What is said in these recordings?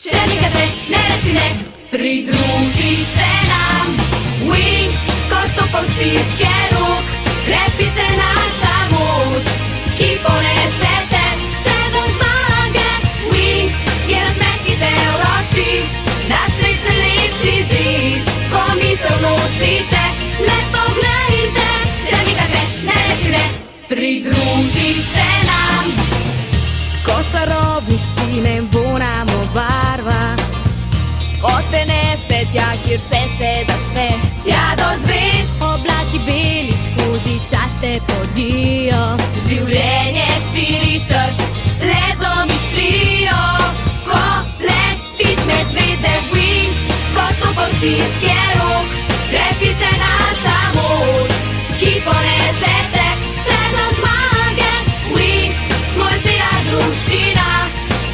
Še nikad ne reci ne, pridruži se nam. Wings, kot topov stiske rok, krepi se naša mož, ki ponese te vse do zmage. Wings je razmet, ki te vroči, da svet se lepši zdi, ko misel nosite. Le poglejte, še nikad ne reci ne, pridruži se nam. Kot čarobni sine bo nam obarva, kot prenese tja, kjer vse se začne. Tja do zvezd, Oblaki beli skozi čas te podijo. življenje si rišeš, le z domišljijo. Ko letiš med zvezde, wings, kot topov stiske rok, krepi se naša moč, ki ponese te vse do zmage. Wings, smo vesela druščina,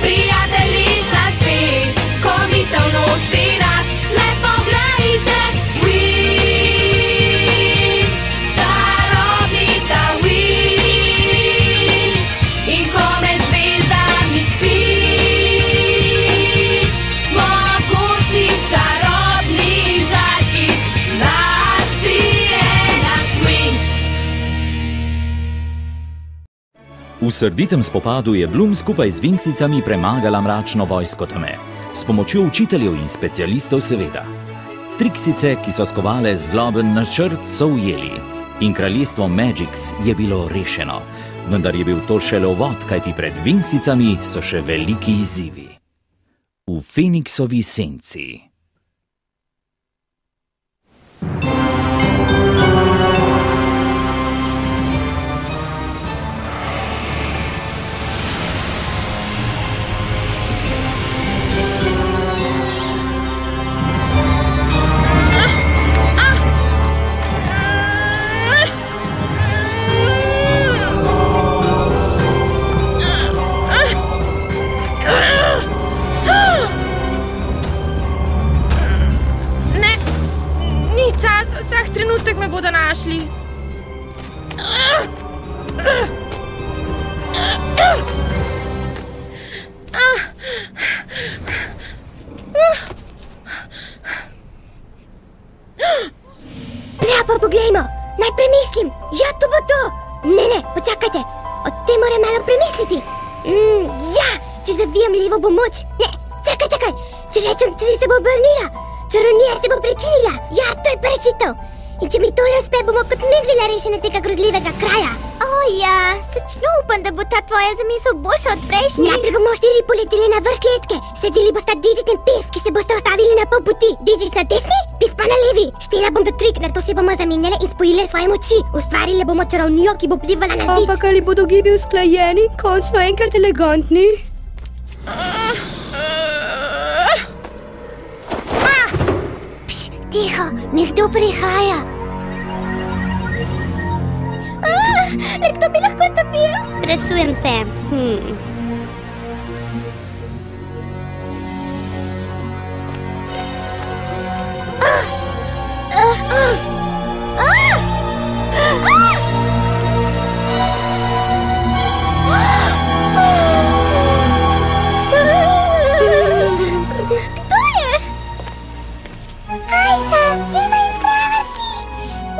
prijateljica spet, ko misel nosi nas. Le poglejte, Wings, čarobnica Wings. In ko med zvezdami spiš, mogočnih čarobnih žarkih zasije naš Wings. V srditem spopadu je Bloom skupaj z Wingsicami premagala mračno vojsko teme. S pomočjo učiteljev in specialistov seveda. Triksice, ki so skovale zloben načrt, so ujeli. In kraljestvo Magix je bilo rešeno. Vendar je bil to šele uvod, kajti pred Wingsicami so še veliki izzivi. V Feniksovi senci. Trenutek me bodo našli. Prav, pa poglejmo, naj premislim. Ja, to bo to. Ne, počakajte, o tem moram malo premisliti. Ja, če zavijem levo bo moč. Ne, čakaj, če rečem, tudi se bo obrnila. Čarovnija se bo prekinila. Ja, to je rešitev. In če mi tole uspe, bomo kot medvila rešeni tega grozljivega kraja. Ja, srčno upam, da bo ta tvoja zamisel boljša od prejšnje. Najprej bomo štiri poleteli na vrh kletke. Sledili bosta Digit in Pif, ki se boste ustavili na pol poti. Digit na desni, Pif pa na levi. Štela bom do 3, nato se bomo zamenjale in spojile svoje moči. Ustvarili bomo čarovnijo, ki bo vplivala na zid. Ampak ali bodo gibi usklajeni, končno enkrat elegantni? Tiho, nekdo prihaja. Le kdo bi lahko to bil? Sprašujem se. Kdo je? Ajša, živa in zdrava si.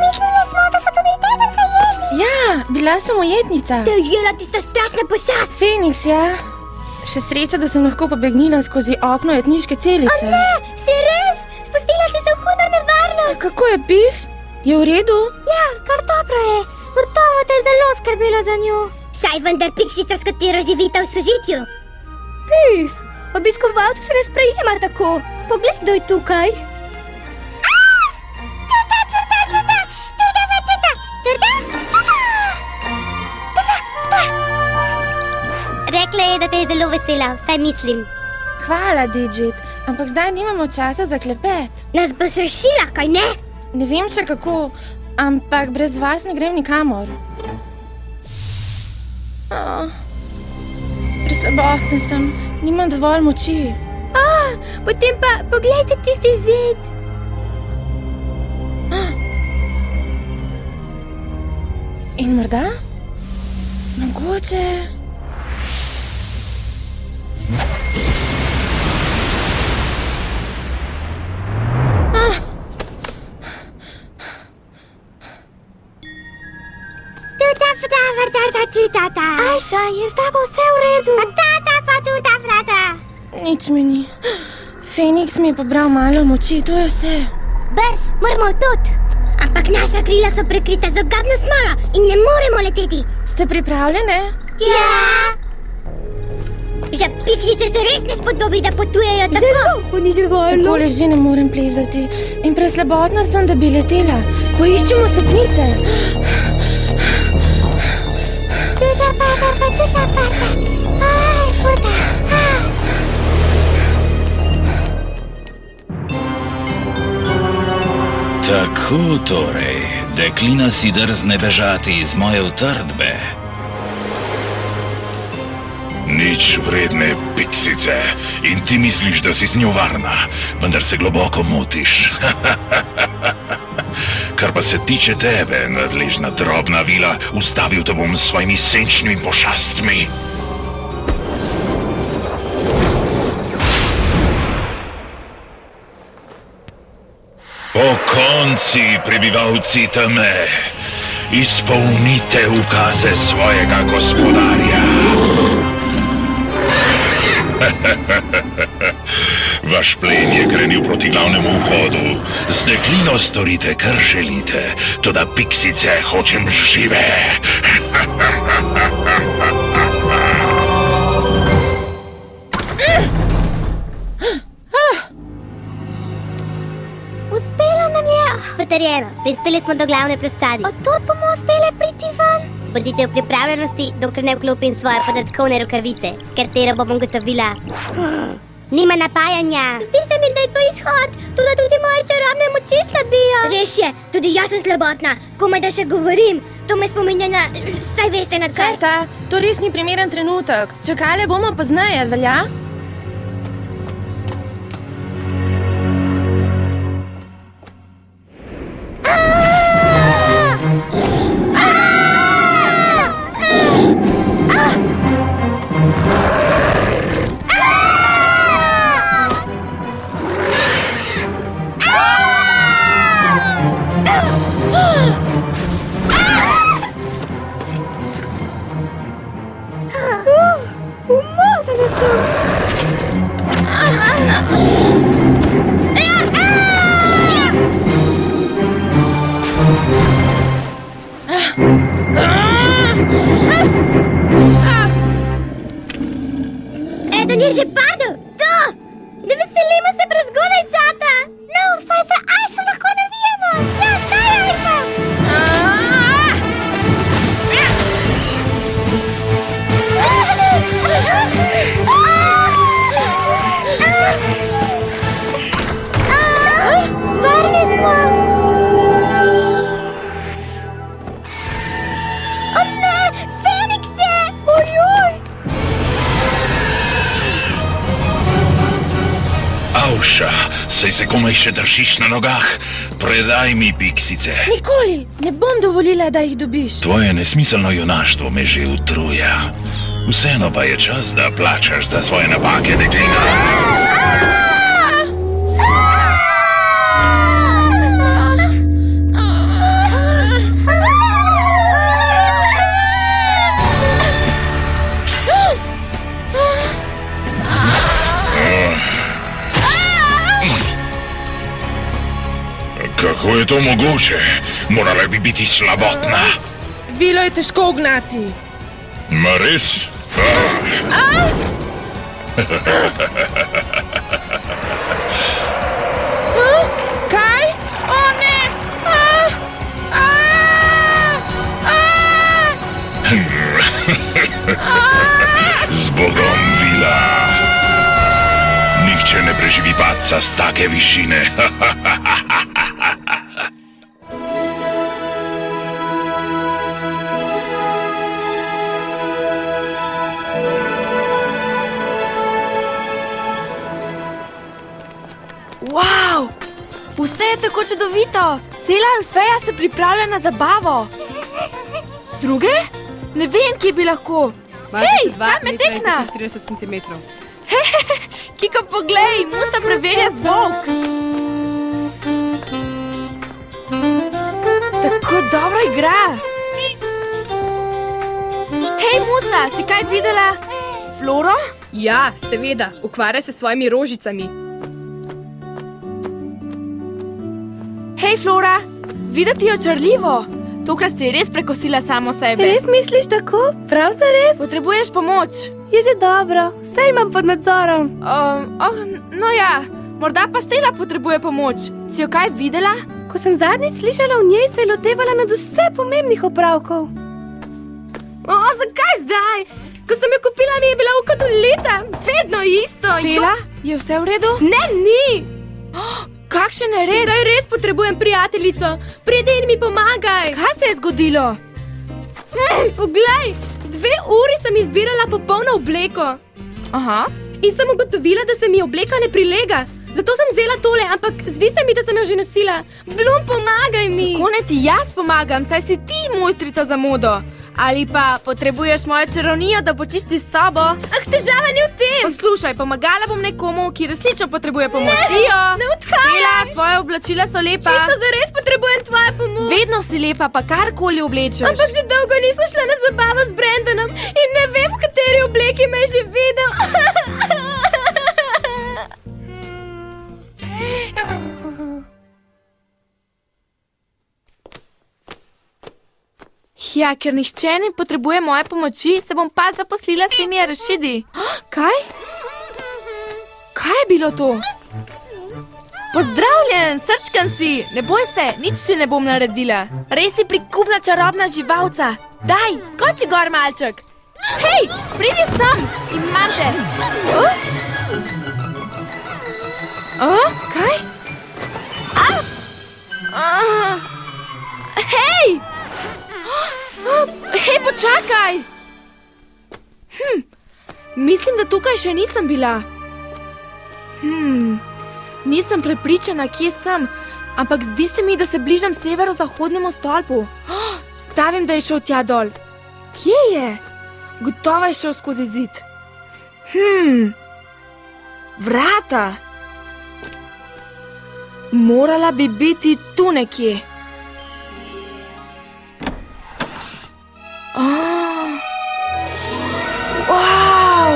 Mislili smo, da so tudi tebe zajeli. Ja, bila sem ujetnica. Te je jela tista strašna pošast. Feniks, ja. Še sreča, da sem lahko pobegnila skozi okno jetniške celice. Si res? Spustila si se v hudo nevarnost. Kako je Pif? Je v redu? Ja, kar dobro je. Gotovo te je zelo skrbelo za njo. Saj vendar piksica, s katero živita v sožitju. Pif, obiskovalci se ne sprejema tako. Pogledaj tukaj. Rekla je, da te je zelo vesela, vsaj mislim. Hvala, Digit, ampak zdaj nimamo časa za klepet. Nas boš rešila, kaj ne? Ne vem še kako, ampak brez vas ne grem nikamor. Preslabotna sem, nimam dovolj moči. Potem pa poglejte tisti zid. In morda? Mogoče... Ajša, je z tabo vse v redu? Pa tata, pa tudi ta frata. Nič mi ni. Feniks mi je pobral malo moči, to je vse. Brž, moramo tudi. Ampak naša krila so prekrita z ogabno smolo in ne moremo leteti. Ste pripravljene? Ja! Že piksice se res ne spodobi, da potujejo tako. Poniževalno. Takole že ne morem plezati. In preslabotna sem, da bi letela. Poiščemo stopnice. Tuda pata. Aj, puta. Tako torej, deklina si drzne bežati iz moje utrdbe. Nič vredne piksice in ti misliš, da si z njo varna, vendar se globoko motiš. Kar pa se tiče tebe, nadležna drobna vila, ustavil te bom s svojimi senčnimi pošastmi. Pokonci, prebivalci teme, izpolnite ukaze svojega gospodarja. Vaš plen je krenil proti glavnemu vhodu. Z deklino storite, kar želite, toda piksice hočem žive. Uspelo nam je. Potrjeno, prispeli smo do glavne ploščadi. Odtod bomo uspeli priti ven. Bodite v pripravljenosti, dokler ne vklopim svoje podatkovne rokavice, s katero bom ugotovila. Nima napajanja. Zdi se mi, da je to izhod, tudi moje čarobne moči slabijo. Res je, tudi jaz sem slabotna, komaj da še govorim. To me spominja na, saj veste na kaj. Kajta, to res ni primeren trenutek. Čakale bomo pozneje, velja? Umazana sem. Eden je že padel, to! Ne veselimo se prezgodaj, čata! No, vsaj se Ajšo lahko navijemo. Ja, daj Ajša. Varni smo! O ne, Fenikse! Ojoj! Avša, saj se komaj še držiš na nogah. Predaj mi piksice. Nikoli! Ne bom dovolila, da jih dobiš. Tvoje nesmiselno junaštvo me že utruja. Vseeno pa je čas, da plačaš za svoje napake, deklina. Kako je to mogoče? Morala bi biti slabotna. Vilo je težko ugnati. Ma res? Kaj? O ne! Z Bogom, Vila. Nihče ne preživi padca z take višine. Wow! Vse je tako čudovito! Cela Alfeja se pripravlja na zabavo! Druge? Ne vem, kje bi lahko. Hej, kaj me tekna? 30 cm. Kiko, poglej, Musa preverja zvok! Tako dobro igra! Hej, Musa, si kaj videla? Floro? Ja, seveda, ukvarja se s svojimi rožicami. Hej, Flora, videti je očarljivo. Tokrat si res prekosila samo sebe. Res misliš tako? Prav zares? Potrebuješ pomoč. Je že dobro, vse imam pod nadzorom. No ja, morda pa Stella potrebuje pomoč. Si jo kaj videla? Ko sem zadnjič slišala v njej, se je lotevala nad vse pomembnih opravkov. Zakaj zdaj? Ko sem jo kupila, mi je bila v kot leta. Vedno isto. Stella, je vse v redu? Ne, ni. Kakšen je red? Zdaj res potrebujem prijateljico. Pridi in mi pomagaj. Kaj se je zgodilo? Poglej, 2 uri sem izbirala popolno obleko. Aha. In sem ugotovila, da se mi obleka ne prilega. Zato sem vzela tole, ampak zdi se mi, da sem jo že nosila. Bloom, pomagaj mi. Kako naj ti jaz pomagam, saj si ti mojstrica za modo. Ali pa potrebuješ mojo čarovnijo, da počistiš sobo? Težava ni v tem. Poslušaj, pomagala bom nekomu, ki resnično potrebuje pomoč. Ne odhajaj. Stella, tvoje oblačila so lepa. Čisto zares potrebujem tvojo pomoč. Vedno si lepa, pa karkoli oblečeš. Ampak že dolgo nisem šla na zabavo s Brandonom in ne vem, v kateri obleki me je že videl. Ja, ker nihče ne potrebuje moje pomoči, se bom pa zaposlila s temi Rashidi. Kaj? Kaj je bilo to? Pozdravljen, srčkan si. Ne boj se, nič ti ne bom naredila. Res si prikupna čarobna živalca. Daj, skoči gor, malček. Hej, pridi sem, imam te. Kaj? Hej! Hej, počakaj! Mislim, da tukaj še nisem bila. Nisem prepričana, kje sem, ampak zdi se mi, da se bližam severozahodnemu stolpu. Stavim, da je šel tja dol. Kje je? Gotovo je šel skozi zid. Vrata. Morala bi biti tu nekje. Wow!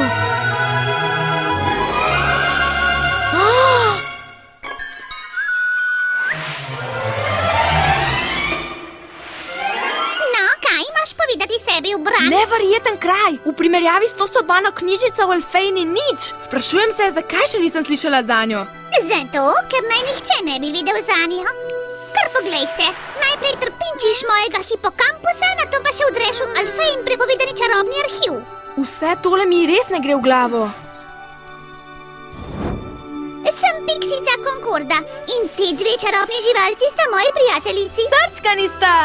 No, kaj imaš povedati sebi v Bran? Neverjeten kraj! V primerjavi s to sobano knjižico v Alfeji ni nič. Sprašujem se, zakaj še nisem slišala zanjo. Zato, ker naj nihče ne bi videl zanjo. Kar poglej se, najprej trpinčiš mojega hipokampusa, nato pa še udreš v Alfejin prepovedani čarobni arhiv. Vse tole mi res ne gre v glavo. Sem Pixica Concorda in ti 2 čarobni živalci sta moji prijateljici. Srčkani sta!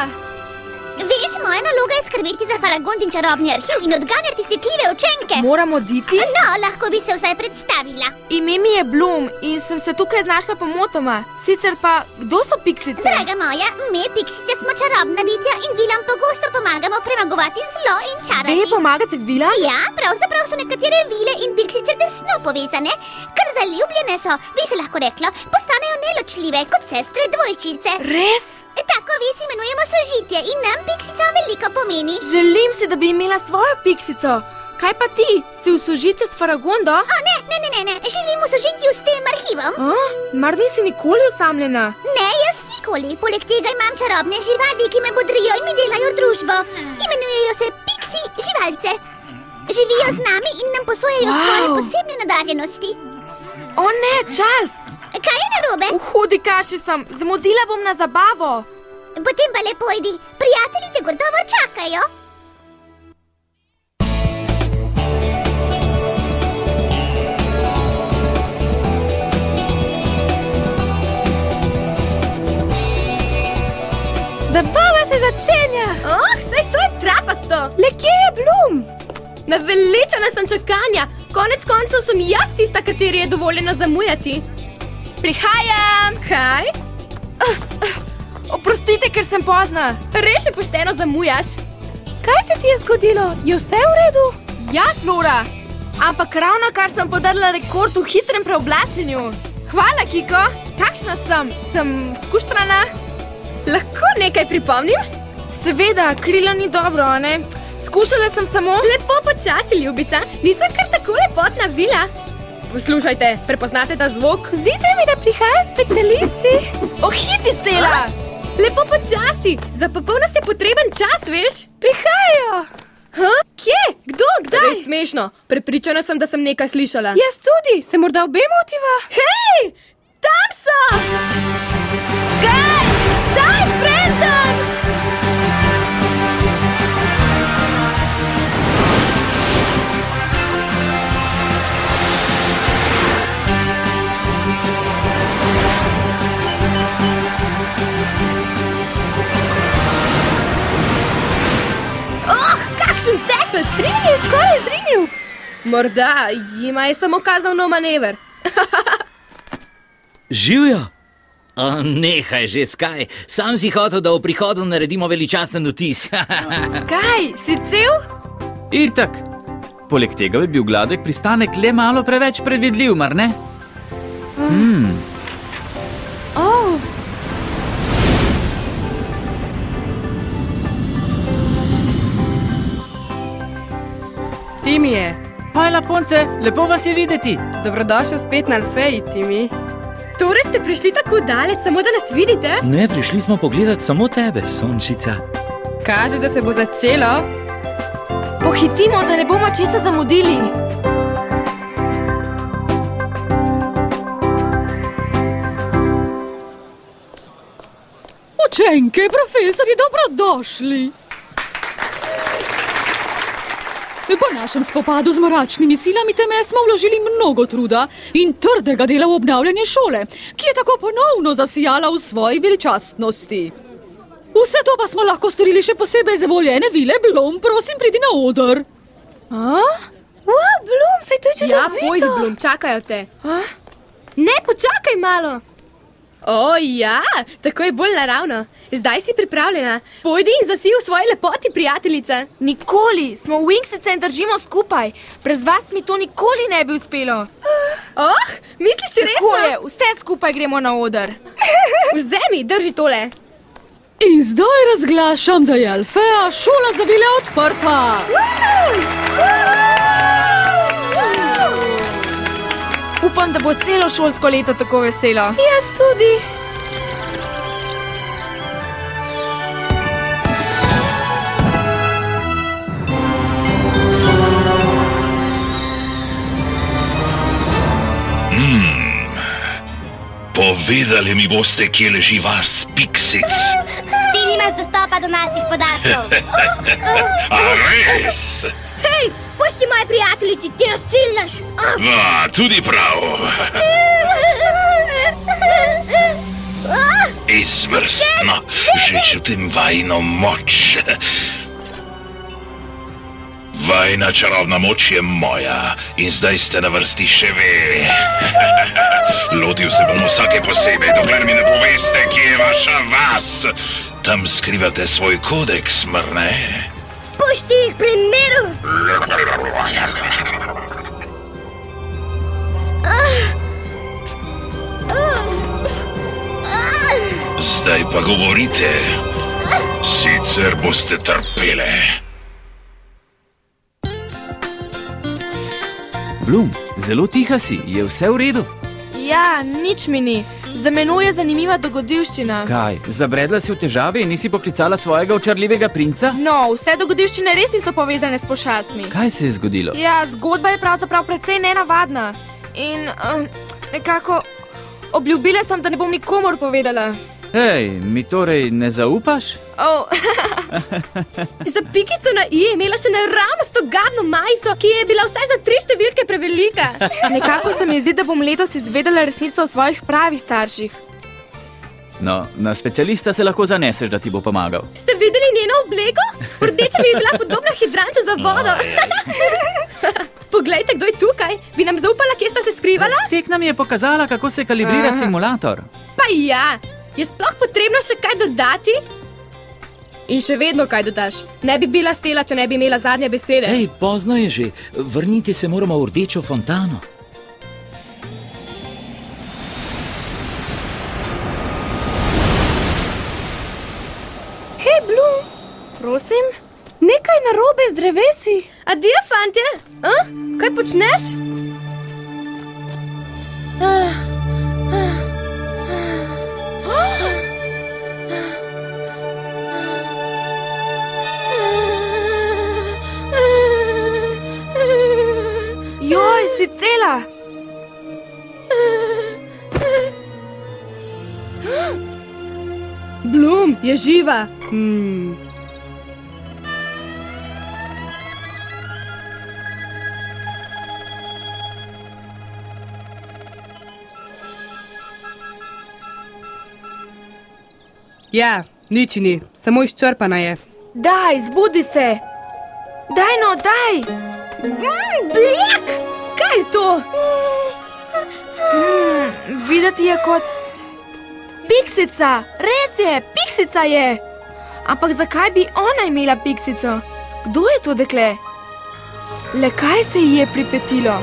Veš, moja naloga je skrbeti za Faragontin čarobni arhiv in odganjati stikljive učenke. Moram oditi? No, lahko bi se vsaj predstavila. Ime mi je Bloom in sem se tukaj znašla pomotoma. Sicer pa, kdo so piksice? Draga moja, mi piksice smo čarobna bitja in vilam pogosto pomagamo premagovati zlo in čarati. Vi pomagate vilam? Ja, pravzaprav so nekatere vile in piksice tesno povezane. Ker zaljubljene so, bi se lahko reklo, postanejo neločljive kot sestre dvojčice. Res? Tako vi si imenujemo sožitje in nam piksica veliko pomeni. Želim si, da bi imela svojo piksico. Kaj pa ti? Si v sožitju s Faragondo? Ne, živim v sožitju s tem arhivom. Mar nisi nikoli osamljena? Ne, jaz nikoli. Poleg tega imam čarobne živali, ki me bodrijo in mi delajo družbo. Imenujejo se Pixi živalce. Živijo z nami in nam posojajo svoje posebne nadarjenosti. O ne, Charles! Kaj je narobe? V hudi kaši sem. Zamudila bom na zabavo. Potem pa lepo idi. Prijatelji te gotovo čakajo. Zabava se začenja. Saj to je trapasto. Le kje je Bloom? Naveličana sem čakanja. Konec koncev sem jaz tista, kateri je dovoljeno zamujati. Prihajam! Kaj? Oprostite, ker sem pozna. Res je pošteno zamujaš. Kaj se ti je zgodilo? Je vse v redu? Ja, Flora. Ampak ravno kar sem podarila rekord v hitrem preoblačenju. Hvala, Kiko. Kakšna sem? Sem skuštrana? Lahko nekaj pripomnim? Seveda, krilo ni dobro, a ne? Skušala sem samo... Lepo počasi, ljubica, nisem kar tako lepotna vila. Poslušajte, prepoznate ta zvok? Zdi se mi, da prihajajo specialisti. Ohiti, Stela! Lepo počasi, za popolnost je potreben čas, veš? Prihajajo! Kje? Kdo? Kdaj? Res smešno. Prepričana sem, da sem nekaj slišala. Jaz tudi, se morda obe motiva? Hej! Tam so! Skaj! Daj, Brandon! Kakšen tepec! Zrinil, skoraj zrinil. Morda jima je samo kazal nov manever. Živjo? Nehaj že, Skaj. Sam si hotel, da v prihodu naredimo veličasten vtis. Skaj, si cel? Itak. Poleg tega bi bil gladek pristanek le malo preveč predvidljiv, mar ne? Timi je. Hajla, punce, lepo vas je videti. Dobrodošel spet na Alfeji, Timi. Torej ste prišli tako daleč, samo da nas vidite? Ne, prišli smo pogledat samo tebe, sončica. Kaže, da se bo začelo. Pohitimo, da ne bomo česa zamudili. Učenke, profesori, dobrodošli. Po našem spopadu z mračnimi silami teme smo vložili mnogo truda in trdega dela v obnavljanje šole, ki je tako ponovno zasijala v svoji veličastnosti. Vse to pa smo lahko storili še posebej za voljene vile. Blum, prosim, pridi na oder. Blum, saj to je čudovito. Ja, pojdi, Blum, čakajo te. Ne, počakaj malo. O, ja, tako je bolj naravno. Zdaj si pripravljena. Pojdi in zasij v svoji lepoti, prijateljica. Nikoli, smo Wingsice in držimo skupaj. Brez vas mi to nikoli ne bi uspelo. Misliš resno? Tako je, vse skupaj gremo na oder. Vzemi, drži tole. In zdaj razglašam, da je Alfeja šola za vile odprta. Upam, da bo celo šolsko leto tako veselo. Jaz tudi. Povedali mi boste, kje leži vaš Pixic. Ti nimaš dostopa do naših podatkov. A res? Hej, pusti moje prijateljici, ti nasilnaš. Tudi prav. Izvrstno, že čutim vajino moč. Vajna čarovna moč je moja in zdaj ste na vrsti še vi. Lotil se bom vsake posebej, dokler mi ne poveste, kje je vaša vas. Tam skrivate svoj kodeks, mar ne? Pušti jih pri miru. Zdaj pa govorite, sicer boste trpele. Blum, zelo tiha si, je vse v redu? Ja, nič mi ni. Za menoj je zanimiva dogodivščina. Kaj, zabredla si v težave in nisi poklicala svojega očarljivega princa? No, vse dogodivščine res niso povezane s pošastmi. Kaj se je zgodilo? Ja, zgodba je pravzaprav precej nenavadna. In nekako obljubila sem, da ne bom nikomor povedala. Hej, mi torej ne zaupaš? Za pikico na i je imela še naravnost ogabno majico, ki je bila vsaj za 3 številke prevelika. Nekako se mi zdi, da bom letos izvedela resnico o svojih pravih starših. No, na specialista se lahko zaneseš, da ti bo pomagal. Ste videli njeno obleko? Rdeča mi je bila podobna hidrantu za vodo. Poglejte, kdo je tukaj. Bi nam zaupala, kje sta se skrivala? Tek nam je pokazala, kako se kalibrira simulator. Pa ja, je sploh potrebno še kaj dodati? In še vedno kaj dodaš. Ne bi bila Stela, če ne bi imela zadnje besede. Ej, pozno je že. Vrniti se moramo v rdečo fontano. Hej, Blum, prosim? Nekaj narobe z drevesi. Adijo, fantje. Kaj počneš? Joj, si cela. Bloom je živa. Ja, nič ni, samo izčrpana je. Daj, zbudi se. Daj no, daj. Bljak! Kaj je to? Videti je kot piksica. Res je, piksica je. Ampak zakaj bi ona imela piksico? Kdo je to dekle? Le kaj se ji je pripetilo?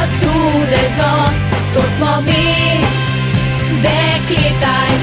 Čudežno, to smo mi, dekleta